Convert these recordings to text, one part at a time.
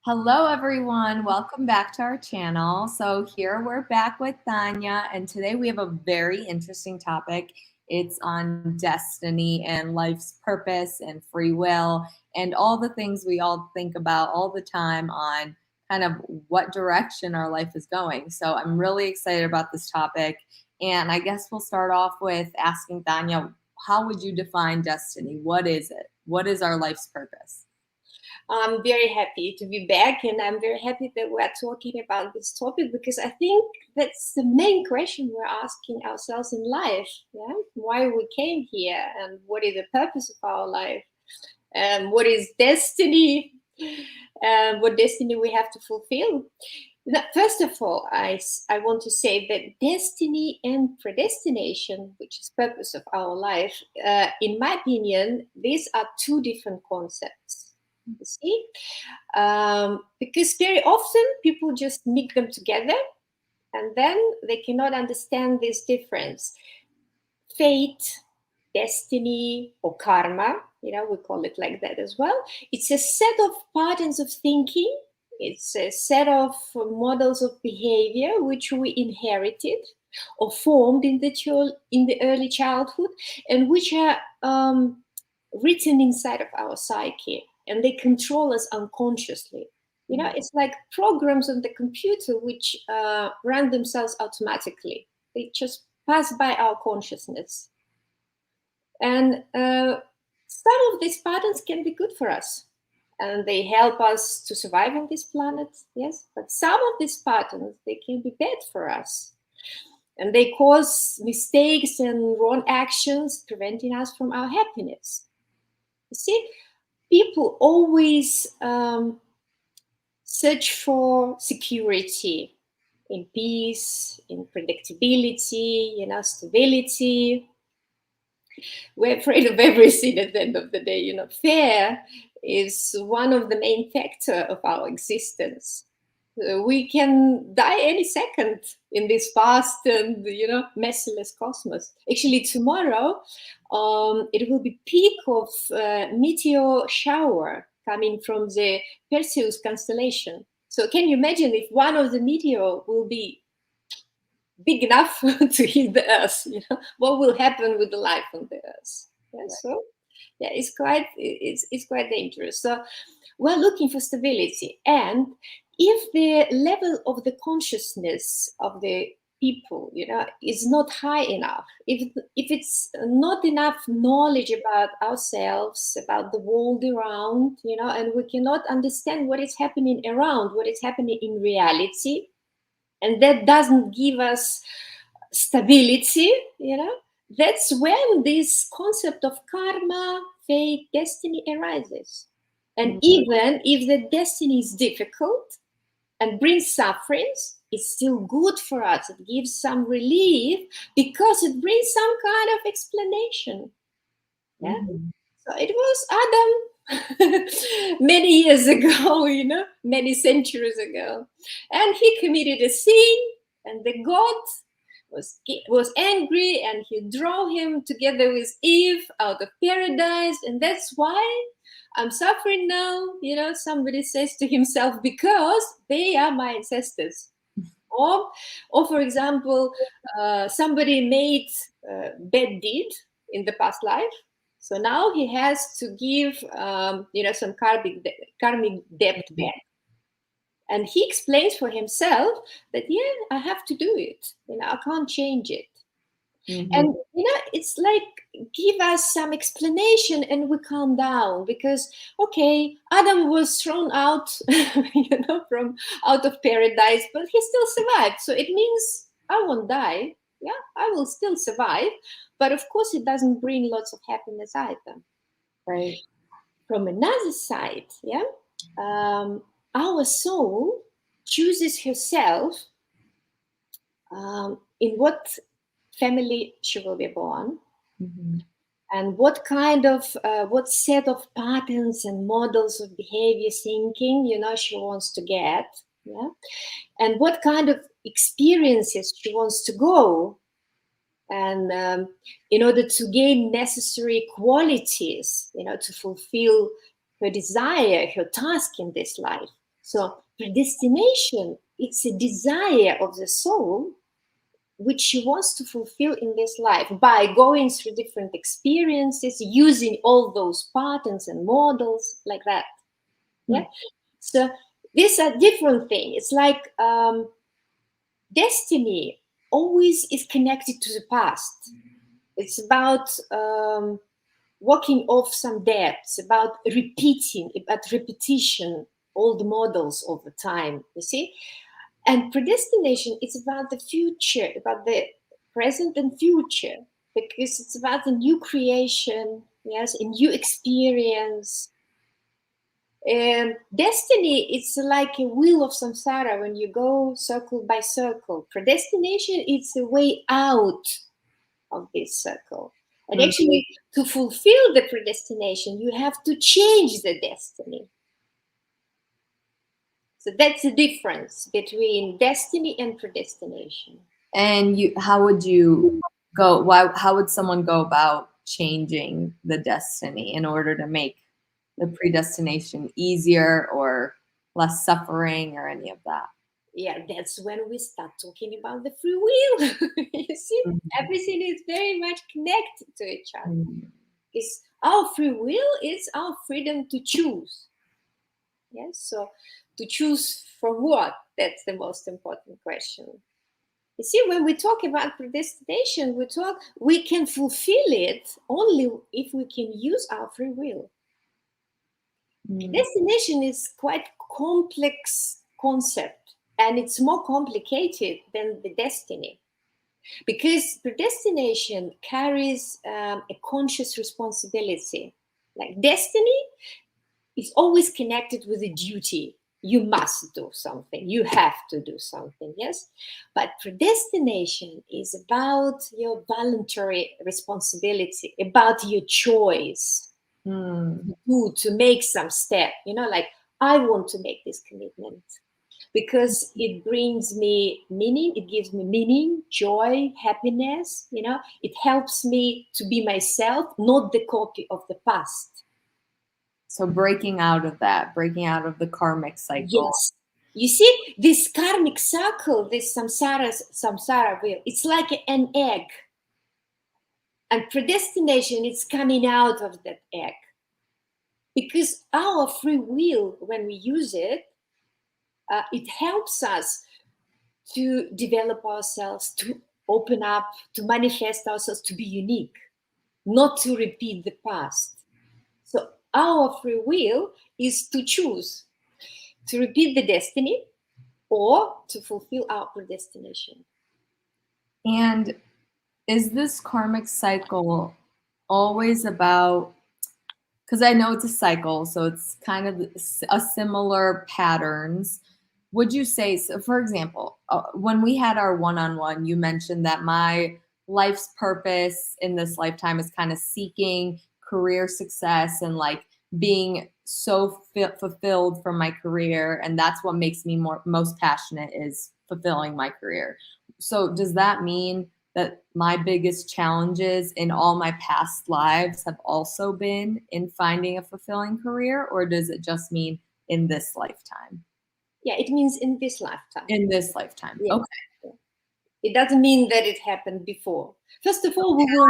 Hello, everyone. Welcome back to our channel. So here we're back with Tanya, and today we have a very interesting topic. It's on destiny and life's purpose and free will and all the things we all think about all the time on kind of what direction our life is going. So I'm really excited about this topic. And I guess we'll start off with asking Tanya, how would you define destiny? What is it? What is our life's purpose? I'm very happy to be back, and I'm very happy that we're talking about this topic because I think that's the main question we're asking ourselves in life. Yeah, why we came here, and what is the purpose of our life, and what is destiny, and what destiny we have to fulfill. Now, first of all, I want to say that destiny and predestination, which is purpose of our life, in my opinion, these are two different concepts. You see, because very often people just mix them together and then they cannot understand this difference. Fate, destiny, or karma, we call it like that as well. It's a set of patterns of thinking. It's a set of models of behavior which we inherited or formed in the early childhood, and which are written inside of our psyche, and they control us unconsciously. It's like programs on the computer which run themselves automatically. They just pass by our consciousness. And some of these patterns can be good for us, and they help us to survive on this planet, yes. But some of these patterns, they can be bad for us. And they cause mistakes and wrong actions, preventing us from our happiness. You see, people always search for security, in peace, in predictability, stability. We're afraid of everything at the end of the day. Fear is one of the main factors of our existence. We can die any second in this vast and merciless cosmos. Actually, tomorrow it will be peak of meteor shower coming from the Perseus constellation. So can you imagine if one of the meteor will be big enough to hit the Earth? What will happen with the life on the Earth? Yeah, so yeah, it's quite dangerous. So we're looking for stability, and if the level of the consciousness of the people, is not high enough, if it's not enough knowledge about ourselves, about the world around, and we cannot understand what is happening around, what is happening in reality, and that doesn't give us stability, that's when this concept of karma, fate, destiny arises. And even if the destiny is difficult and brings sufferings, it's still good for us. It gives some relief because it brings some kind of explanation. Yeah. So it was Adam many years ago, many centuries ago. And he committed a sin, and the God was angry, and he drove him together with Eve out of paradise. And that's why I'm suffering now. Somebody says to himself, because they are my ancestors. Or for example, somebody made a bad deed in the past life. So now he has to give, some karmic debt back. And he explains for himself that, I have to do it. I can't change it. And, it's like, give us some explanation and we calm down, because, okay, Adam was thrown out, from out of paradise, but he still survived. So it means I won't die. Yeah, I will still survive. But of course, it doesn't bring lots of happiness either. Right. From another side, our soul chooses herself in what family she will be born, and what kind of what set of patterns and models of behavior thinking she wants to get, and what kind of experiences she wants to go, and in order to gain necessary qualities to fulfill her desire, her task in this life. So predestination, it's a desire of the soul which she wants to fulfill in this life by going through different experiences, using all those patterns and models like that. Yeah. So these are different things. It's like destiny always is connected to the past. It's about walking off some debts, about repetition, all the models of the time, you see? And predestination, it's about the future, about the present and future, because it's about a new creation, yes, a new experience. And destiny, it's like a wheel of samsara when you go circle by circle. Predestination, it's a way out of this circle. And actually, to fulfill the predestination, you have to change the destiny. So that's the difference between destiny and predestination. And how would someone go about changing the destiny in order to make the predestination easier or less suffering or any of that? Yeah, that's when we start talking about the free will. You see, everything is very much connected to each other. It's our free will is our freedom to choose. Yes, so to choose from what? That's the most important question. You see, when we talk about predestination, we can fulfill it only if we can use our free will. Predestination is quite complex concept, and it's more complicated than the destiny, because predestination carries a conscious responsibility. Like destiny is always connected with a duty. You must do something. You have to do something, yes? But predestination is about your voluntary responsibility, about your choice to make some step. You know, like, I want to make this commitment because it brings me meaning. It gives me meaning, joy, happiness. You know, it helps me to be myself, not the copy of the past. So breaking out of the karmic cycle. Yes. You see, this karmic cycle, this samsara wheel, it's like an egg. And predestination is coming out of that egg. Because our free will, when we use it, it helps us to develop ourselves, to open up, to manifest ourselves, to be unique, not to repeat the past. So our free will is to choose to repeat the destiny or to fulfill our predestination. And is this karmic cycle always about, because I know it's a cycle, so it's kind of a similar patterns. Would you say, so for example, when we had our one-on-one, you mentioned that my life's purpose in this lifetime is kind of seeking career success and like being so fulfilled from my career, and that's what makes me most passionate, is fulfilling my career. So does that mean that my biggest challenges in all my past lives have also been in finding a fulfilling career, or does it just mean in this lifetime? Yeah, it means in this lifetime. In this lifetime. Yeah. Okay. It doesn't mean that it happened before. First of all, we will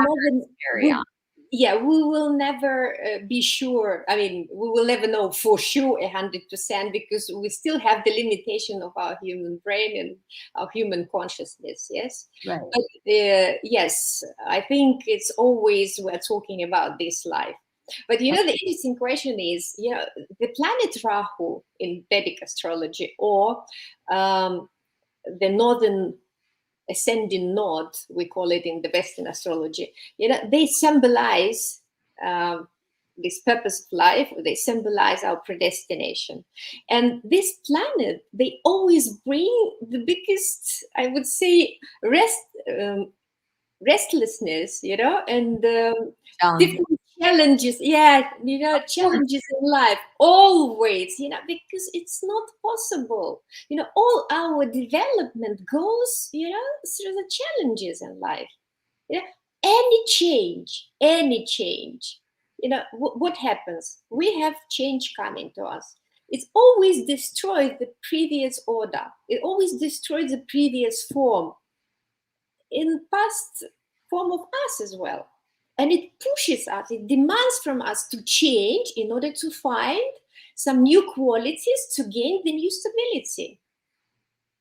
never be sure. I mean, we will never know for sure 100% because we still have the limitation of our human brain and our human consciousness. Yes. Right. But yes, I think it's always we're talking about this life. But you know, the interesting question is, you know, the planet Rahu in Vedic astrology, or the northern ascending node, we call it in the Western astrology, you know, they symbolize this purpose of life. They symbolize our predestination. And this planet, they always bring the biggest, I would say, restlessness, you know, and different challenges. Yeah, you know, challenges in life always, you know, because it's not possible. You know, all our development goes, you know, through the challenges in life. You know, any change, you know, what happens? We have change coming to us. it always destroys the previous order. It always destroys the previous form, in past form of us as well. And it pushes us, it demands from us to change in order to find some new qualities to gain the new stability.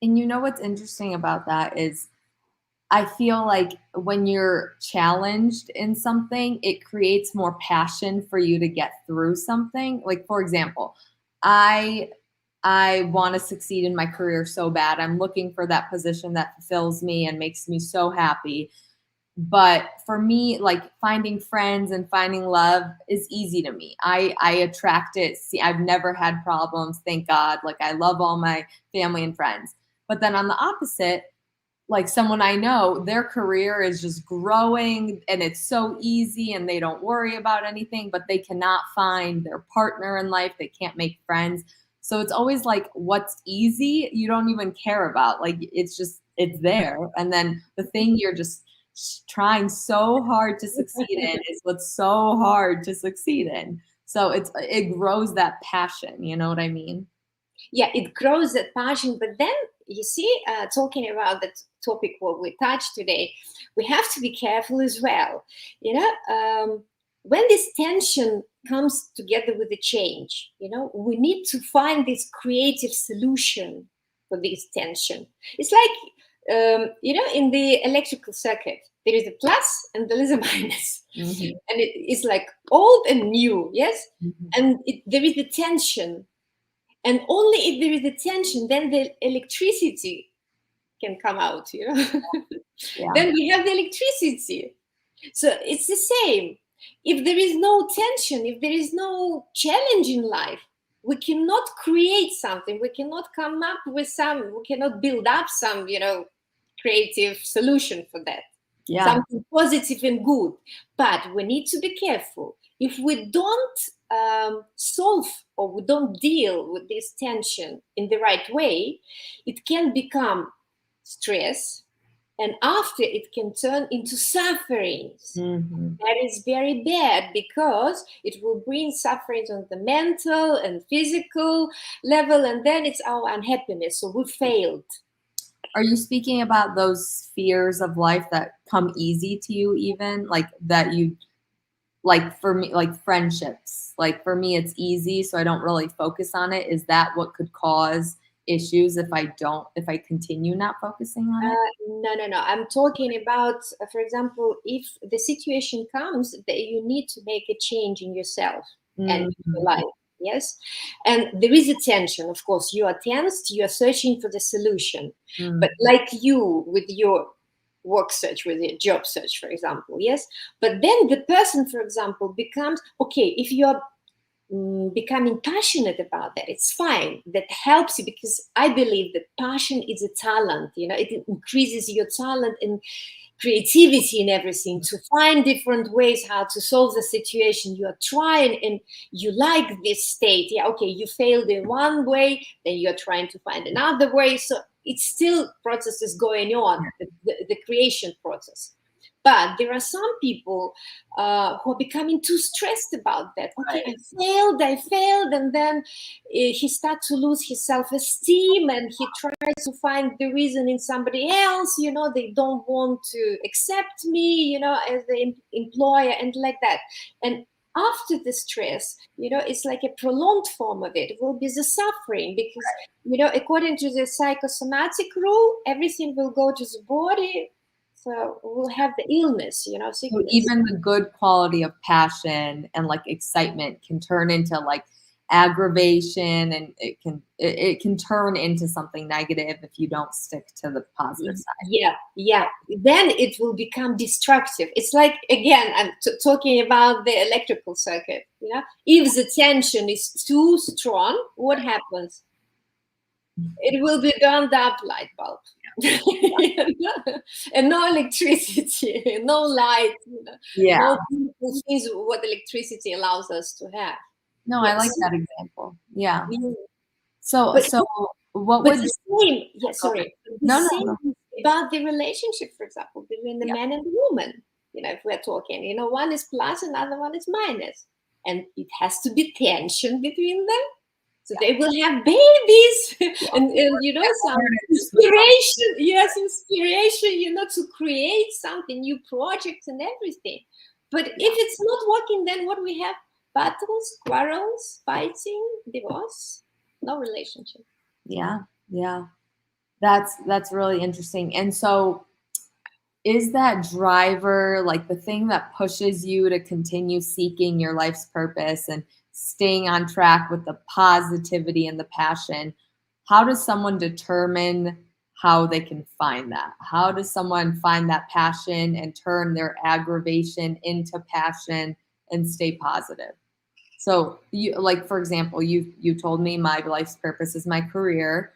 And you know what's interesting about that is I feel like when you're challenged in something, it creates more passion for you to get through something. Like, for example, I want to succeed in my career so bad. I'm looking for that position that fulfills me and makes me so happy. But for me, like finding friends and finding love is easy to me. I attract it. See, I've never had problems, thank God. Like I love all my family and friends. But then on the opposite, like someone I know, their career is just growing and it's so easy and they don't worry about anything, but they cannot find their partner in life. They can't make friends. So it's always like what's easy, you don't even care about. Like it's there. And then the thing you're just trying so hard to succeed in is what's so hard to succeed in. So it grows that passion. You know what I mean? Yeah, it grows that passion. But then you see, talking about the topic what we touched today, we have to be careful as well. When this tension comes together with the change, we need to find this creative solution for this tension. It's like, in the electrical circuit, there is a plus and there is a minus. Mm-hmm. And it's like old and new, yes? Mm-hmm. And there is the tension. And only if there is a tension, then the electricity can come out, Yeah. Then we have the electricity. So it's the same. If there is no tension, if there is no challenge in life, we cannot create something. We cannot come up with we cannot build up some, creative solution for that. Yeah. Something positive and good. But we need to be careful. If we don't solve or we don't deal with this tension in the right way, it can become stress, and after it can turn into sufferings. Mm-hmm. That is very bad because it will bring sufferings on the mental and physical level, and then it's our unhappiness. So we failed. Are you speaking about those fears of life that come easy to you, even like that you, like for me, like friendships, like for me, it's easy. So I don't really focus on it. Is that what could cause issues if I continue not focusing on it? No. I'm talking about, for example, if the situation comes that you need to make a change in yourself and in your life. Yes. And there is a tension. Of course, you are tensed, you are searching for the solution. But like you with your work search, with your job search, for example, yes. But then the person, for example, becomes, okay, if you're becoming passionate about that, it's fine. That helps you, because I believe that passion is a talent. It increases your talent and creativity in everything, to find different ways how to solve the situation you are trying, and you like this state. Yeah, okay, you failed in one way, then you're trying to find another way. So it's still processes going on, the creation process. But there are some people who are becoming too stressed about that. Okay, I failed, and then he starts to lose his self-esteem, and he tries to find the reason in somebody else. They don't want to accept me, as the employer, and like that. And after the stress, it's like a prolonged form of it. It will be the suffering, because, according to the psychosomatic rule, everything will go to the body. So we'll have the illness, sickness. So even the good quality of passion and like excitement can turn into like aggravation, and it can turn into something negative if you don't stick to the positive side. Yeah. Then it will become destructive. It's like, again, I'm talking about the electrical circuit. If the tension is too strong, what happens? It will be burned up light bulb. And no electricity, no light, no beautiful things what electricity allows us to have. No, I like that example. Yeah. So but what would the same? Yeah, sorry. No. About the relationship, for example, between the man and the woman. If we're talking, one is plus, another one is minus, and it has to be tension between them. So they will have babies and some inspiration. Yes, inspiration, to create something, new projects and everything. But if it's not working, then what we have? Battles, quarrels, fighting, divorce, no relationship. Yeah. That's really interesting. And so is that driver like the thing that pushes you to continue seeking your life's purpose and staying on track with the positivity and the passion? How does someone determine how they can find that? How does someone find that passion and turn their aggravation into passion and stay positive? So you, like, for example, you told me my life's purpose is my career.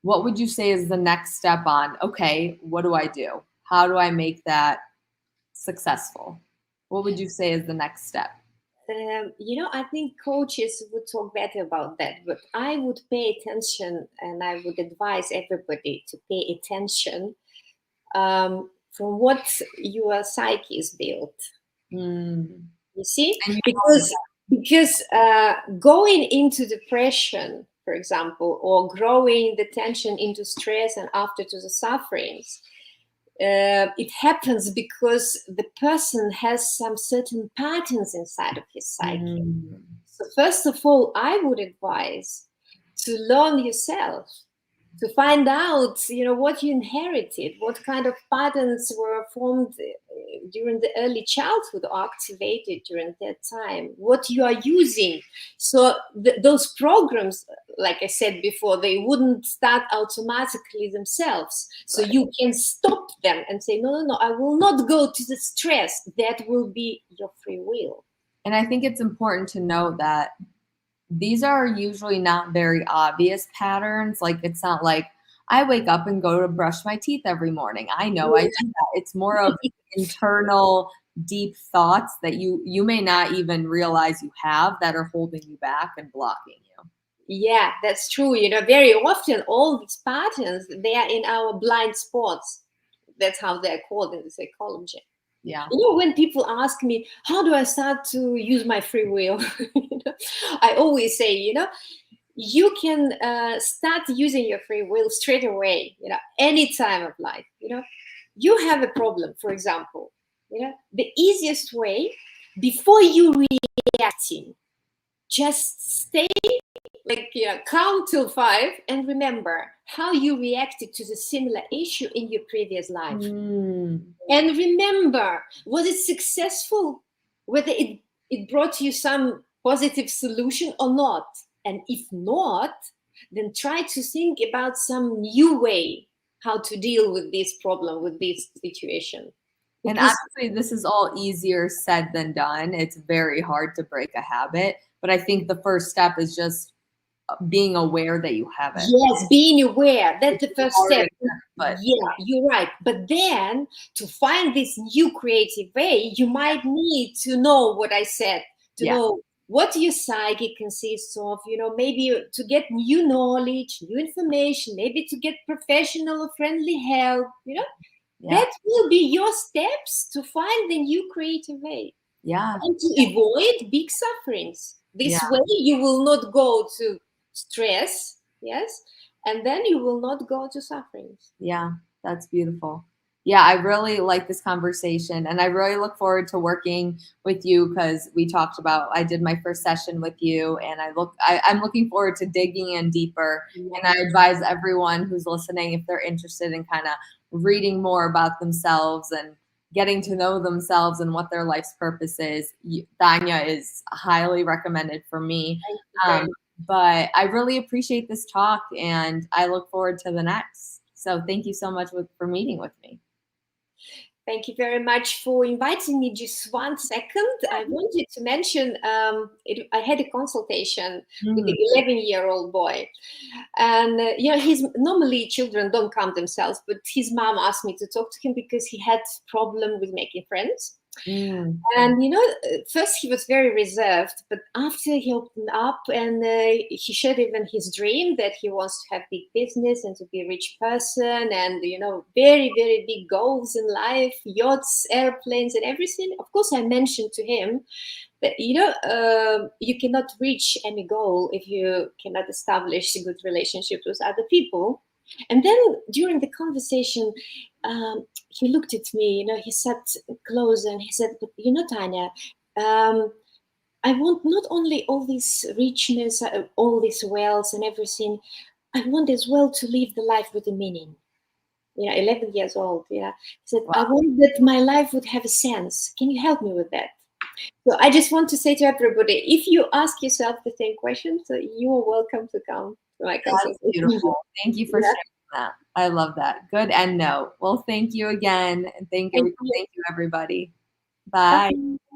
What would you say is the next step on, okay, what do I do? How do I make that successful? What would you say is the next step? I think coaches would talk better about that, but I would pay attention, and I would advise everybody to pay attention from what your psyche is built. Mm. You see, And because going into depression, for example, or growing the tension into stress and after to the sufferings, it happens because the person has some certain patterns inside of his psyche. So first of all, I would advise to learn yourself, to find out, what you inherited, what kind of patterns were formed during the early childhood or activated during that time, what you are using. So those programs, like I said before, they wouldn't start automatically themselves. So you can stop them and say, no, I will not go to the stress. That will be your free will. And I think it's important to know that these are usually not very obvious patterns. Like, it's not like I wake up and go to brush my teeth every morning. I know I do that. It's more of internal, deep thoughts that you may not even realize you have that are holding you back and blocking you. Yeah, that's true. Very often all these patterns, they are in our blind spots. That's how they're called in the psychology. Yeah. When people ask me, how do I start to use my free will? I always say, you can start using your free will straight away, any time of life. You have a problem, for example, the easiest way, before you reacting, just stay, count till 5 and remember how you reacted to the similar issue in your previous life. And remember, was it successful? Whether it brought you some positive solution or not. And if not, then try to think about some new way how to deal with this problem, with this situation. And honestly, this is all easier said than done. It's very hard to break a habit. But I think the first step is just being aware that you have it. Yes, being aware. That's the first step. But yeah, you're right. But then to find this new creative way, you might need to know what I said, to know what your psyche consists of, maybe to get new knowledge, new information, maybe to get professional or friendly help, that will be your steps to find the new creative way. Yeah. And to avoid big sufferings. This way you will not go to stress, yes, and then you will not go to sufferings. Yeah, that's beautiful. Yeah, I really like this conversation, and I really look forward to working with you because we talked about, I did my first session with you, and I'm looking forward to digging in deeper. And I advise everyone who's listening, if they're interested in kind of reading more about themselves and getting to know themselves and what their life's purpose is, Tanya is highly recommended for me. But I really appreciate this talk, and I look forward to the next. So thank you so much for meeting with me. Thank you very much for inviting me. Just 1 second. I wanted to mention, I had a consultation with an 11-year-old boy. And, normally children don't come themselves, but his mom asked me to talk to him because he had problem with making friends. Mm. And first he was very reserved, but after he opened up and he shared even his dream that he wants to have big business and to be a rich person, and very, very big goals in life, yachts, airplanes, and everything. Of course, I mentioned to him that you cannot reach any goal if you cannot establish good relationships with other people. And then during the conversation, he looked at me, he sat close and he said, but Tanya, I want not only all this richness, all this wealth and everything, I want as well to live the life with a meaning. 11 years old. He said, I Wow. want that my life would have a sense. Can you help me with that? So I just want to say to everybody, if you ask yourself the same question, so you are welcome to come to my That's consultation. beautiful. Thank you for Yeah. sharing that. I love that. Good end note. Well, thank you again. And Thank you. thank you, everybody. Bye. Bye.